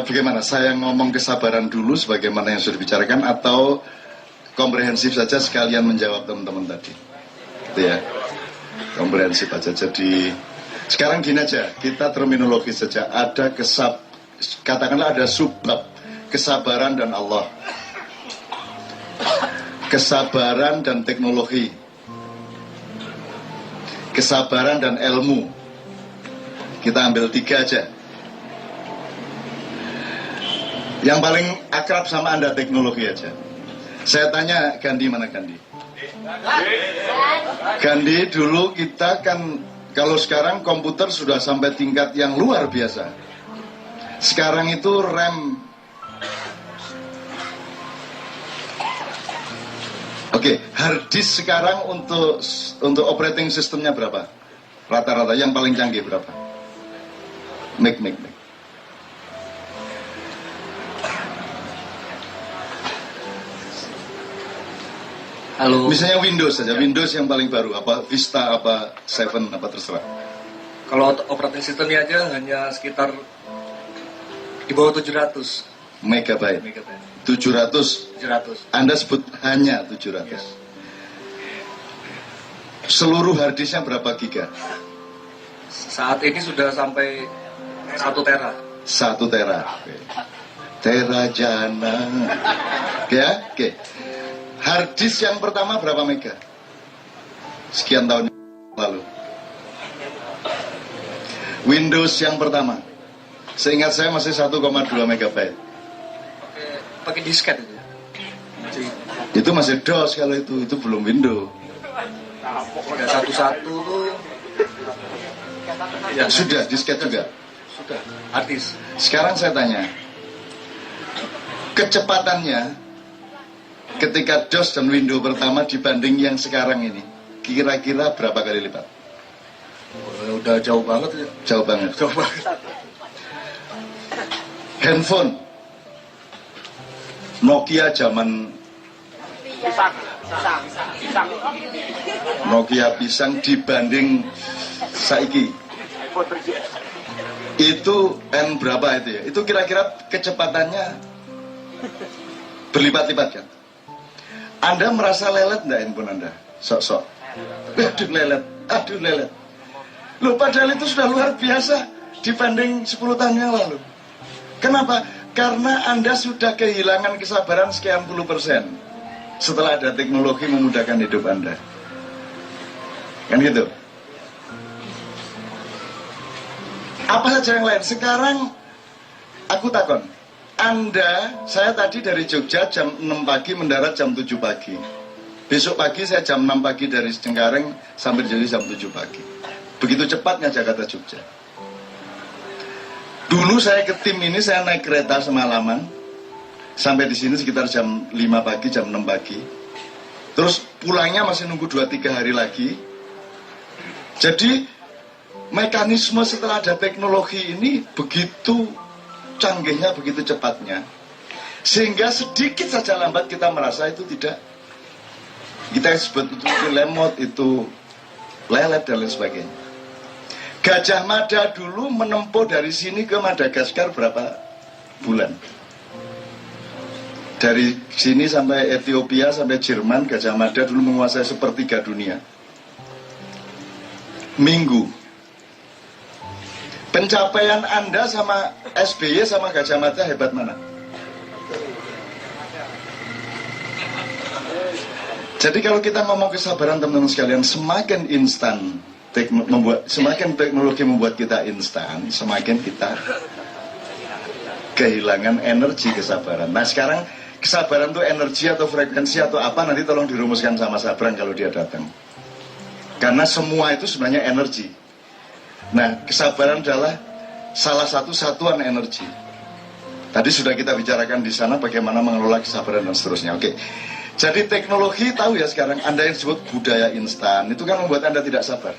Bagaimana? Saya ngomong kesabaran dulu sebagaimana yang sudah dibicarakan atau komprehensif saja sekalian menjawab teman-teman tadi? Gitu ya. Komprehensif aja. Jadi sekarang gini aja, kita terminologi saja. Ada katakanlah ada subbab kesabaran dan Allah, kesabaran dan teknologi, kesabaran dan ilmu. Kita ambil 3 aja. Yang paling akrab sama Anda teknologi aja. Saya tanya Gandhi, mana Gandhi? Gandhi dulu kita kan, kalau sekarang komputer sudah sampai tingkat yang luar biasa. Sekarang itu RAM. Oke, hard disk sekarang untuk operating sistemnya berapa? Rata-rata yang paling canggih berapa? Make. Halo. Misalnya Windows saja, Windows yang paling baru, apa Vista, apa 7, apa terserah. Kalau operating sistemnya aja hanya sekitar di bawah 700 megabyte. 700. Anda sebut hanya 700. Ya. Seluruh harddisknya berapa giga? Saat ini sudah sampai 1 tera. 1 tera. Oke. Tera jana. Oke ya? Oke. Harddisk yang pertama berapa mega? Sekian tahun lalu. Windows yang pertama, seingat saya masih 1,2 megabyte. Pakai disket itu. Itu masih DOS kalau itu belum Windows. Ada satu-satu tuh. Ya, sudah disket juga. Sudah. Artis. Sekarang saya tanya, kecepatannya ketika DOS dan Windows pertama dibanding yang sekarang ini, kira-kira berapa kali lipat? Udah jauh banget ya. Jauh banget. Handphone Nokia zaman Nokia pisang dibanding saiki itu N berapa itu ya? Itu kira-kira kecepatannya berlipat-lipat kan? Anda merasa lelet enggak handphone Anda? Sok-sok. Aduh lelet. Loh, padahal itu sudah luar biasa dibanding 10 tahun yang lalu. Kenapa? Karena Anda sudah kehilangan kesabaran sekian puluh persen setelah ada teknologi memudahkan hidup Anda. Kan gitu. Apa saja yang lain? Sekarang aku takon. Saya tadi dari Jogja jam 6 pagi mendarat jam 7 pagi. Besok pagi saya jam 6 pagi dari Cengkareng sampai jadi jam 7 pagi. Begitu cepatnya Jakarta Jogja. Dulu saya ke tim ini, saya naik kereta semalaman. Sampai di sini sekitar jam 5 pagi, jam 6 pagi. Terus pulangnya masih nunggu 2-3 hari lagi. Jadi mekanisme setelah ada teknologi ini begitu canggihnya, begitu cepatnya, sehingga sedikit saja lambat kita merasa itu tidak, kita sebut itu lemot, itu lelet dan lain sebagainya. Gajah Mada dulu menempuh dari sini ke Madagaskar berapa bulan? Dari sini sampai Ethiopia sampai Jerman, Gajah Mada dulu menguasai sepertiga dunia. Minggu. Pencapaian Anda sama SBY sama Gajah Mada hebat mana? Jadi kalau kita ngomong kesabaran teman-teman sekalian, semakin instan semakin teknologi membuat kita instan, semakin kita kehilangan energi kesabaran. Nah sekarang kesabaran itu energi atau frekuensi atau apa, nanti tolong dirumuskan sama Sabrang kalau dia datang. Karena semua itu sebenarnya energi. Nah, kesabaran adalah salah satu satuan energi. Tadi sudah kita bicarakan di sana bagaimana mengelola kesabaran dan seterusnya. Oke. Jadi teknologi tahu ya sekarang, Anda yang disebut budaya instan, itu kan membuat Anda tidak sabar.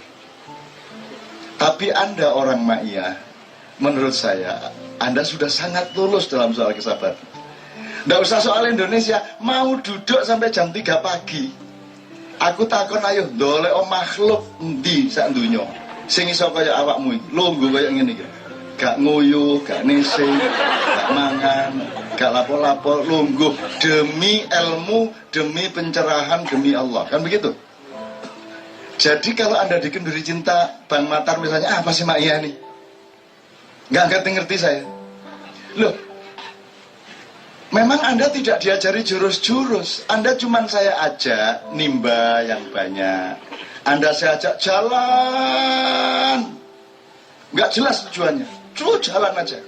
Tapi Anda orang Ma'iyah, menurut saya, Anda sudah sangat lulus dalam soal kesabaran. Nggak usah soal Indonesia, mau duduk sampai jam 3 pagi. Aku takon ayo, dolek makhluk endi sak donya. Sing iso kaya awakmu iki, lungguh kaya ngene iki. gak nguyuh, gak nising, gak mangan, gak lapo-lapo, lungguh demi ilmu, demi pencerahan, demi Allah. Kan begitu? Jadi kalau Anda dikenduri cinta Bang Matar misalnya, apa sih Mak Iya nih? Gak ngerti saya. Loh, memang Anda tidak diajari jurus-jurus. Anda cuman saya ajak nimba yang banyak. Anda saya ajak jalan. Nggak jelas tujuannya. Cuma jalan aja.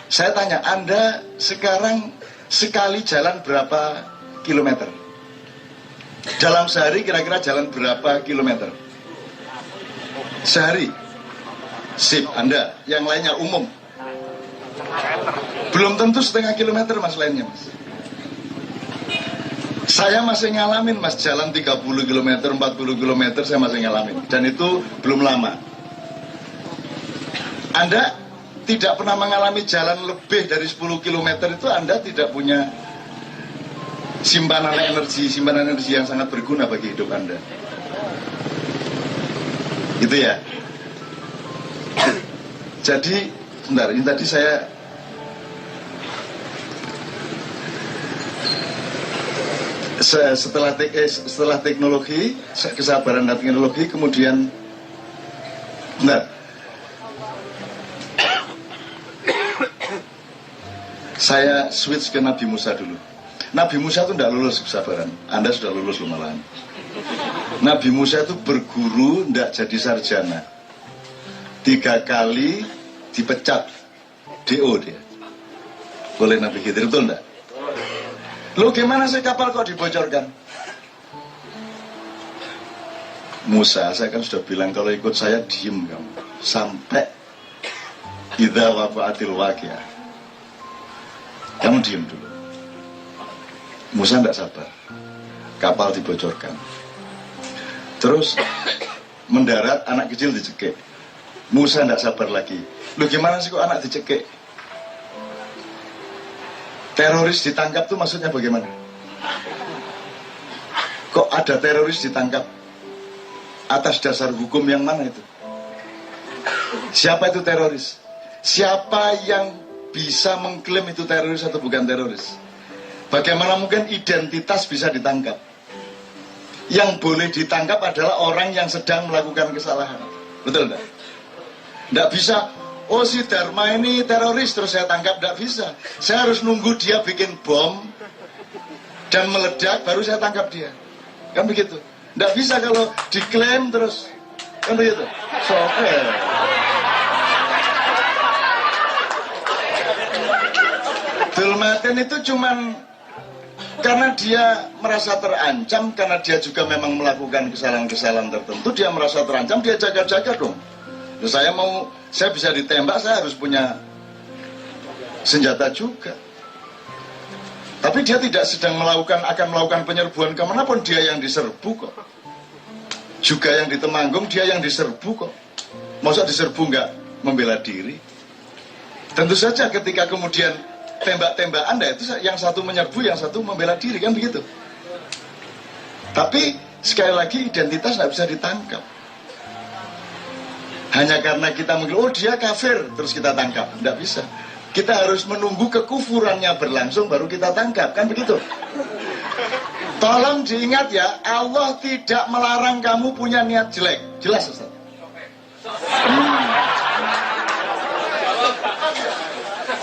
Saya tanya, Anda sekarang sekali jalan berapa kilometer? Dalam sehari kira-kira jalan berapa kilometer? Sehari? Sip, Anda. Yang lainnya umum. Belum tentu setengah kilometer mas lainnya mas. Saya masih ngalamin mas, jalan 30 km, 40 km saya masih ngalamin. Dan itu belum lama. Anda tidak pernah mengalami jalan lebih dari 10 km itu Anda tidak punya simpanan energi yang sangat berguna bagi hidup Anda. Gitu ya. Jadi, sebentar, ini tadi saya setelah teknologi, kesabaran dan teknologi, kemudian benar. Saya switch ke Nabi Musa dulu. Nabi Musa itu tidak lulus kesabaran. Anda sudah lulus loh malahan. Nabi Musa itu berguru tidak jadi sarjana. 3 kali dipecat DO dia oleh Nabi Khidir, betul enggak? Loh gimana sih kapal kok dibocorkan? Musa, saya kan sudah bilang kalau ikut saya diem kamu sampai idza waqa'atil waqi'ah. Kamu diem dulu. Musa tidak sabar, kapal dibocorkan. Terus mendarat, anak kecil dicekik. Musa tidak sabar lagi. Loh gimana sih kok anak dicekik? Teroris ditangkap tuh maksudnya bagaimana? Kok ada teroris ditangkap? Atas dasar hukum yang mana itu? Siapa itu teroris? Siapa yang bisa mengklaim itu teroris atau bukan teroris? Bagaimana mungkin identitas bisa ditangkap? Yang boleh ditangkap adalah orang yang sedang melakukan kesalahan. Betul enggak? Enggak bisa, oh si Dharma ini teroris terus saya tangkap, enggak bisa. Saya harus nunggu dia bikin bom dan meledak baru saya tangkap dia. Kan begitu? Enggak bisa kalau diklaim terus. Kan begitu? So, Dulmaten itu cuman karena dia merasa terancam, karena dia juga memang melakukan kesalahan-kesalahan tertentu, dia merasa terancam, dia jaga-jaga dong. Nah, saya bisa ditembak, saya harus punya senjata juga. Tapi dia tidak sedang akan melakukan penyerbuan kemanapun, dia yang diserbu kok. Juga yang di Temanggung, dia yang diserbu kok. Masa diserbu nggak membela diri? Tentu saja ketika kemudian tembak-tembakan, itu yang satu menyerbu, yang satu membela diri, kan begitu. Tapi sekali lagi identitas nggak bisa ditangkap. Hanya karena kita mungkin, oh dia kafir, terus kita tangkap, nggak bisa. Kita harus menunggu kekufurannya berlangsung baru kita tangkap, kan begitu. Tolong diingat ya, Allah tidak melarang kamu punya niat jelek. Jelas Ustaz?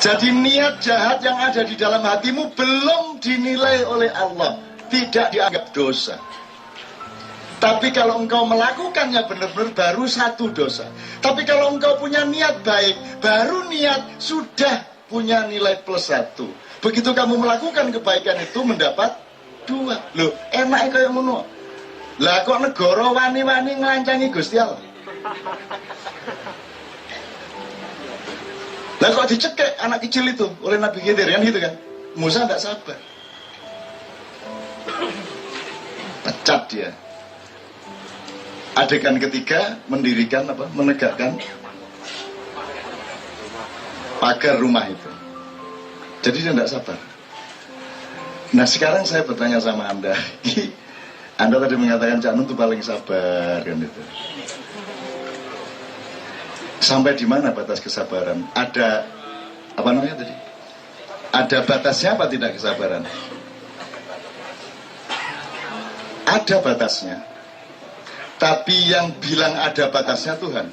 Jadi niat jahat yang ada di dalam hatimu belum dinilai oleh Allah, tidak dianggap dosa. Tapi kalau engkau melakukannya benar-benar baru 1 dosa. Tapi kalau engkau punya niat baik, baru niat sudah punya nilai +1. Begitu kamu melakukan kebaikan itu mendapat 2. Loh, enaknya kayak ngono. Lah kok negara wani-wani ngelancangi Gusti Allah? Lah kok dicekek anak kecil itu oleh Nabi Khidir, kan gitu kan? Musa tidak sabar. Pecat dia. Adegan ketiga mendirikan menegakkan pagar rumah itu. Jadi dia tidak sabar. Nah sekarang saya bertanya sama Anda. Anda tadi mengatakan Cak Nun itu paling sabar kan itu. Sampai di mana batas kesabaran? Ada apa namanya tadi? Ada batasnya apa tidak kesabaran? Ada batasnya. Tapi yang bilang ada batasnya Tuhan.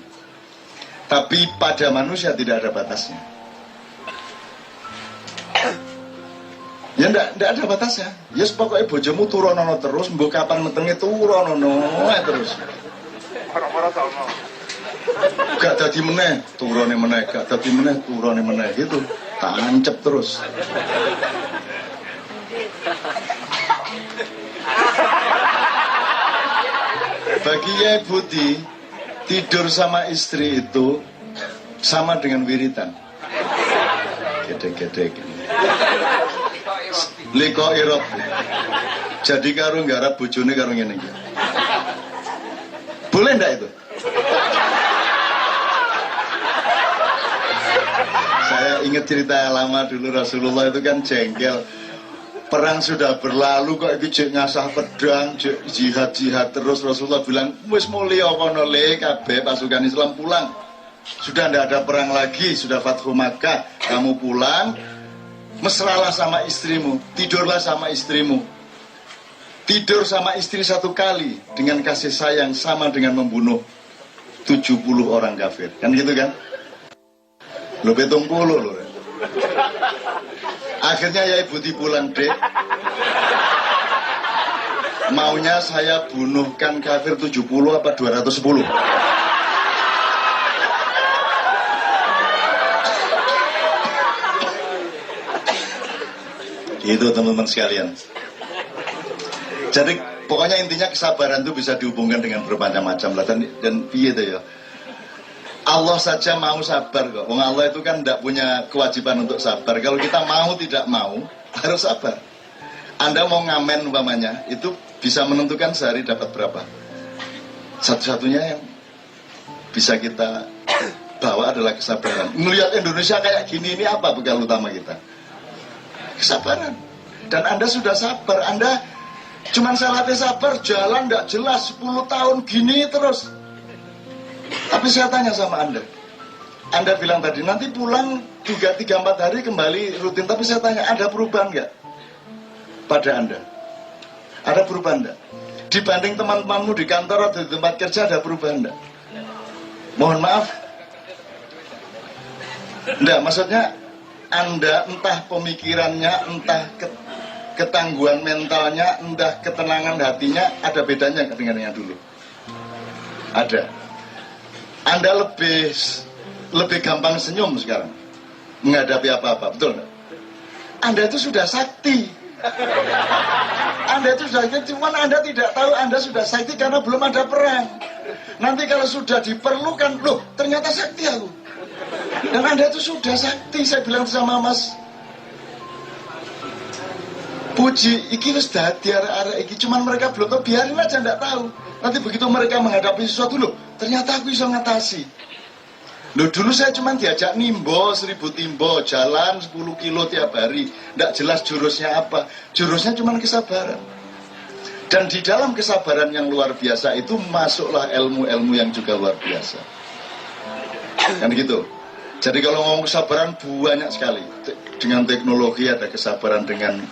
Tapi pada manusia tidak ada batasnya. Ya ndak ada batasnya. Ya yes, pokoknya bojomu turonono terus, mbok kapan metenge turonono terus. Gak dadi meneh, turone meneh, gak dadi meneh, turone meneh gitu. Tancep terus. Bagi Yai Budi, tidur sama istri itu sama dengan wiritan. Gede-gede gini. Liko irop. Jadi karo nggarap bojone karo ngene iki. Boleh ndak itu? Saya ingat cerita lama dulu, Rasulullah itu kan jengkel. Perang sudah berlalu kok iki jek ngasah pedang, jek jihad terus. Rasulullah bilang, "Wis mulya kono le kabeh pasukan Islam pulang. Sudah ndak ada perang lagi, sudah Fathu Makkah. Kamu pulang, mesralah sama istrimu, tidurlah sama istrimu. Tidur sama istri satu kali dengan kasih sayang sama dengan membunuh 70 orang kafir." Kan gitu kan? Lo 70 lo. Akhirnya Yai Budi pulang, Dek. Maunya saya bunuhkan kafir 70 apa 210? Itu teman-teman sekalian. Jadi pokoknya intinya kesabaran itu bisa dihubungkan dengan bermacam-macam lah. Dan piye itu ya. Allah saja mau sabar kok. Wong Allah itu kan tidak punya kewajiban untuk sabar. Kalau kita mau tidak mau harus sabar. Anda mau ngamen umpamanya, itu bisa menentukan sehari dapat berapa. Satu-satunya yang bisa kita bawa adalah kesabaran. Melihat Indonesia kayak gini, ini apa bekal utama kita? Kesabaran. Dan Anda sudah sabar. Anda cuman salatnya sabar, jalan tidak jelas 10 tahun gini terus. Tapi saya tanya sama Anda bilang tadi nanti pulang 3-4 hari kembali rutin. Tapi saya tanya, ada perubahan nggak pada Anda? Ada perubahan nggak? Dibanding teman-temanmu di kantor atau di tempat kerja, ada perubahan nggak? Mohon maaf, nggak, maksudnya Anda entah pemikirannya, entah ketangguhan mentalnya, entah ketenangan hatinya, ada bedanya dengan yang dulu? Ada. Anda lebih gampang senyum sekarang menghadapi apa-apa, betul nggak? Anda itu sudah sakti. Anda itu sudah sakti, cuman Anda tidak tahu Anda sudah sakti karena belum ada perang. Nanti kalau sudah diperlukan, loh ternyata sakti aku. Dan Anda itu sudah sakti. Saya bilang sama Mas Puji, iki wis dadi arek-arek iki, cuman mereka belum tahu, biarin aja ndak tahu. Nanti begitu mereka menghadapi sesuatu, loh ternyata aku bisa ngatasi. Loh dulu saya cuma diajak nimbo 1000 timbo, jalan 10 kilo tiap hari, ndak jelas jurusnya apa. Jurusnya cuma kesabaran. Dan di dalam kesabaran yang luar biasa itu masuklah ilmu-ilmu yang juga luar biasa. Kan gitu. Jadi kalau ngomong kesabaran banyak sekali. Dengan teknologi ada kesabaran, dengan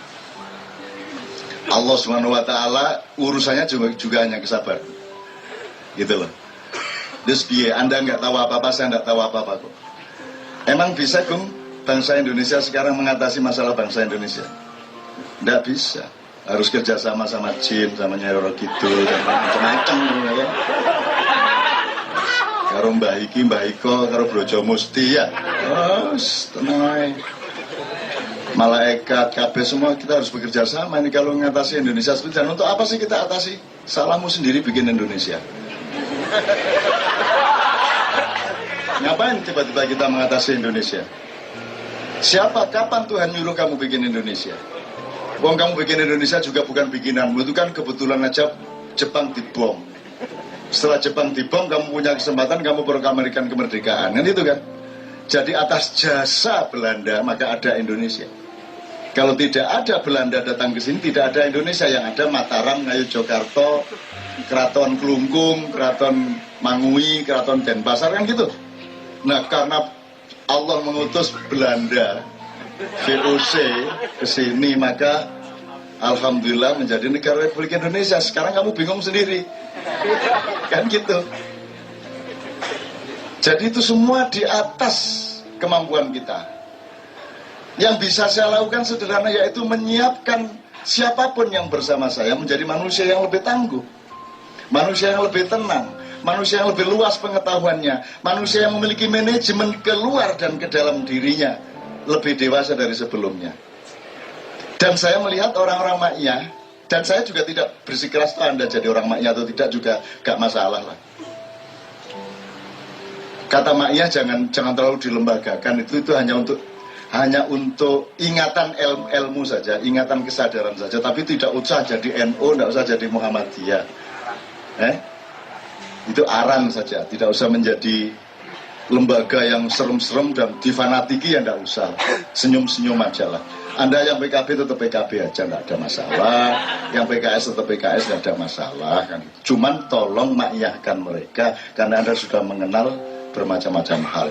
Allah Subhanahu wa Ta'ala urusannya juga hanya kesabaran. Gitu loh. Terus biar Anda nggak tahu apa-apa, saya nggak tahu apa-apa kok. Emang bisa Gung bangsa Indonesia sekarang mengatasi masalah bangsa Indonesia? Nggak bisa. Harus kerjasama sama jin, sama Nyai Roro Kidul, dan macam-macam ya. Karo Mbah Iki, Mbah Iko, karo Brojo Musti ya. Terus tenang. Malaikat, kabeh semua kita harus bekerja sama ini kalau mengatasi Indonesia. Dan untuk apa sih kita atasi? Salahmu sendiri bikin Indonesia. Ngapain tiba-tiba kita mengatasi Indonesia? Siapa, kapan Tuhan nyuruh kamu bikin Indonesia? Wong kamu bikin Indonesia juga bukan bikinanmu, itu kan kebetulan aja Jepang dibom. Setelah Jepang dibom, kamu punya kesempatan, kamu proklamirkan kemerdekaan, kan itu kan? Jadi atas jasa Belanda, maka ada Indonesia. Kalau tidak ada Belanda datang ke sini, tidak ada Indonesia. Yang ada Mataram, Ngayogyakarta, Keraton Klungkung, Keraton Mangui, Keraton Denpasar, kan gitu. Nah, karena Allah mengutus Belanda, VOC ke sini, maka alhamdulillah menjadi negara Republik Indonesia. Sekarang kamu bingung sendiri. Kan gitu. Jadi itu semua di atas kemampuan kita. Yang bisa saya lakukan sederhana, yaitu menyiapkan siapapun yang bersama saya menjadi manusia yang lebih tangguh, manusia yang lebih tenang, manusia yang lebih luas pengetahuannya, manusia yang memiliki manajemen keluar dan ke dalam dirinya lebih dewasa dari sebelumnya. Dan saya melihat orang-orang Ma'iyah, dan saya juga tidak bersikeras Anda jadi orang Ma'iyah atau tidak juga gak masalah lah. Kata Ma'iyah jangan terlalu dilembagakan, itu hanya untuk ingatan ilmu saja, ingatan kesadaran saja, tapi tidak usah jadi NU, tidak usah jadi Muhammadiyah. Itu aran saja, tidak usah menjadi lembaga yang serem-serem dan difanatiki, ya tidak usah. Senyum-senyum aja lah. Anda yang PKB tetap PKB aja, tidak ada masalah. Yang PKS tetap PKS, tidak ada masalah. Kan. Cuman tolong maiyahkan mereka, karena Anda sudah mengenal bermacam-macam hal.